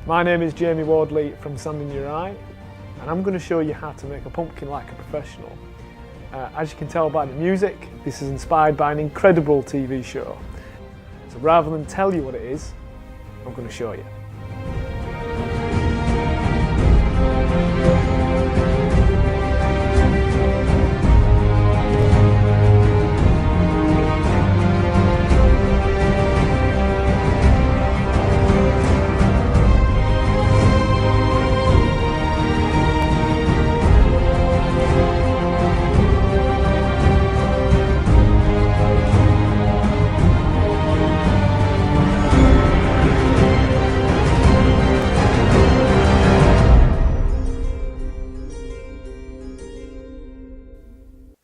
My name is Jamie Wardley from Sand in Your Eye, and I'm going to show you how to make a pumpkin like a professional. As you can tell by the music, this is inspired by an incredible TV show. So rather than tell you what it is, I'm going to show you.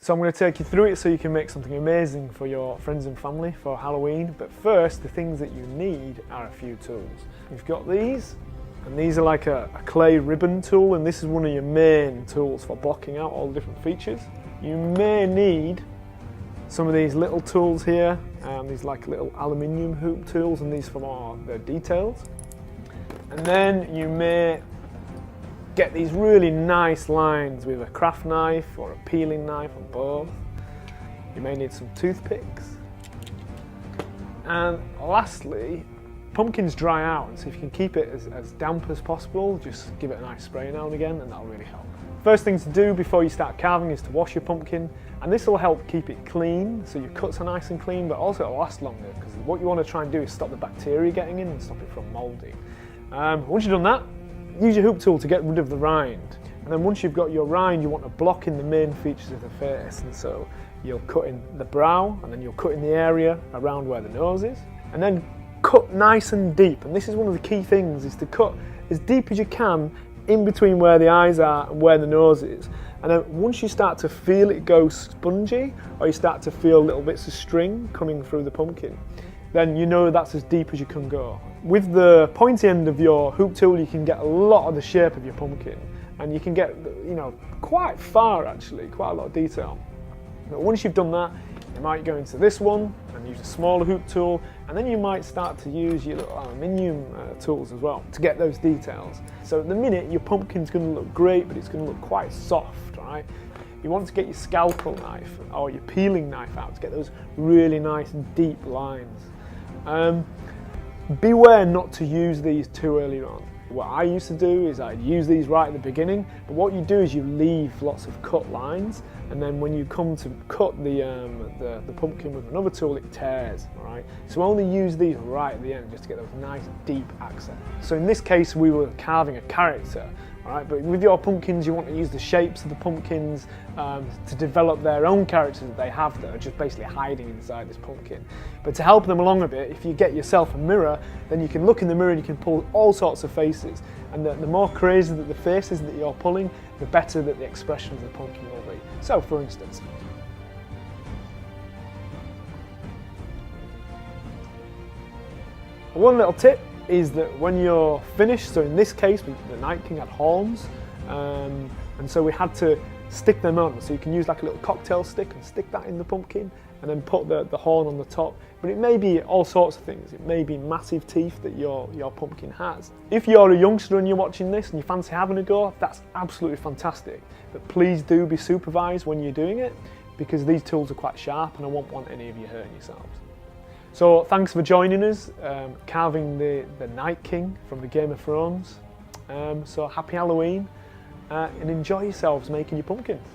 So I'm going to take you through it so you can make something amazing for your friends and family for Halloween. But first, the things that you need are a few tools. You've got these, and these are like a clay ribbon tool, and this is one of your main tools for blocking out all the different features. You may need some of these little tools here, these like little aluminium hoop tools, and these for more the details. And then you may get these really nice lines with a craft knife or a peeling knife or both. You may need some toothpicks. And lastly, pumpkins dry out, so if you can keep it as damp as possible, just give it a nice spray now and again, and that'll really help. First thing to do before you start carving is to wash your pumpkin, and this will help keep it clean, so your cuts are nice and clean, but also it'll last longer, because what you want to try and do is stop the bacteria getting in and stop it from moulding. Once you've done that, use your hoop tool to get rid of the rind, and then once you've got your rind, you want to block in the main features of the face, and so you'll cut in the brow, and then you'll cut in the area around where the nose is, and then cut nice and deep. And this is one of the key things, is to cut as deep as you can in between where the eyes are and where the nose is. And then once you start to feel it go spongy, or you start to feel little bits of string coming through the pumpkin, then you know that's as deep as you can go. With the pointy end of your hoop tool, you can get a lot of the shape of your pumpkin, and you can get, quite far actually, quite a lot of detail. But once you've done that, you might go into this one and use a smaller hoop tool, and then you might start to use your little aluminium tools as well to get those details. So at the minute, your pumpkin's going to look great, but it's going to look quite soft, right? You want to get your scalpel knife or your peeling knife out to get those really nice deep lines. Beware not to use these too early on. What I used to do is I'd use these right at the beginning, but what you do is you leave lots of cut lines, and then when you come to cut the pumpkin with another tool, it tears, all right? So only use these right at the end just to get those nice deep accents. So in this case, we were carving a character, all right? But with your pumpkins, you want to use the shapes of the pumpkins to develop their own characters that they have that are just basically hiding inside this pumpkin. But to help them along a bit, if you get yourself a mirror, then you can look in the mirror and you can pull all sorts of faces. And the more crazy that the faces that you're pulling, the better that the expression of the pumpkin will be. So for instance, one little tip is that when you're finished, so in this case the Night King had horns, and so we had to stick them on, so you can use like a little cocktail stick and stick that in the pumpkin and then put the horn on the top. But it may be all sorts of things. It may be massive teeth that your pumpkin has. If you're a youngster and you're watching this and you fancy having a go, that's absolutely fantastic. But please do be supervised when you're doing it, because these tools are quite sharp and I won't want any of you hurting yourselves. So thanks for joining us, carving the Night King from the Game of Thrones. So happy Halloween, and enjoy yourselves making your pumpkins.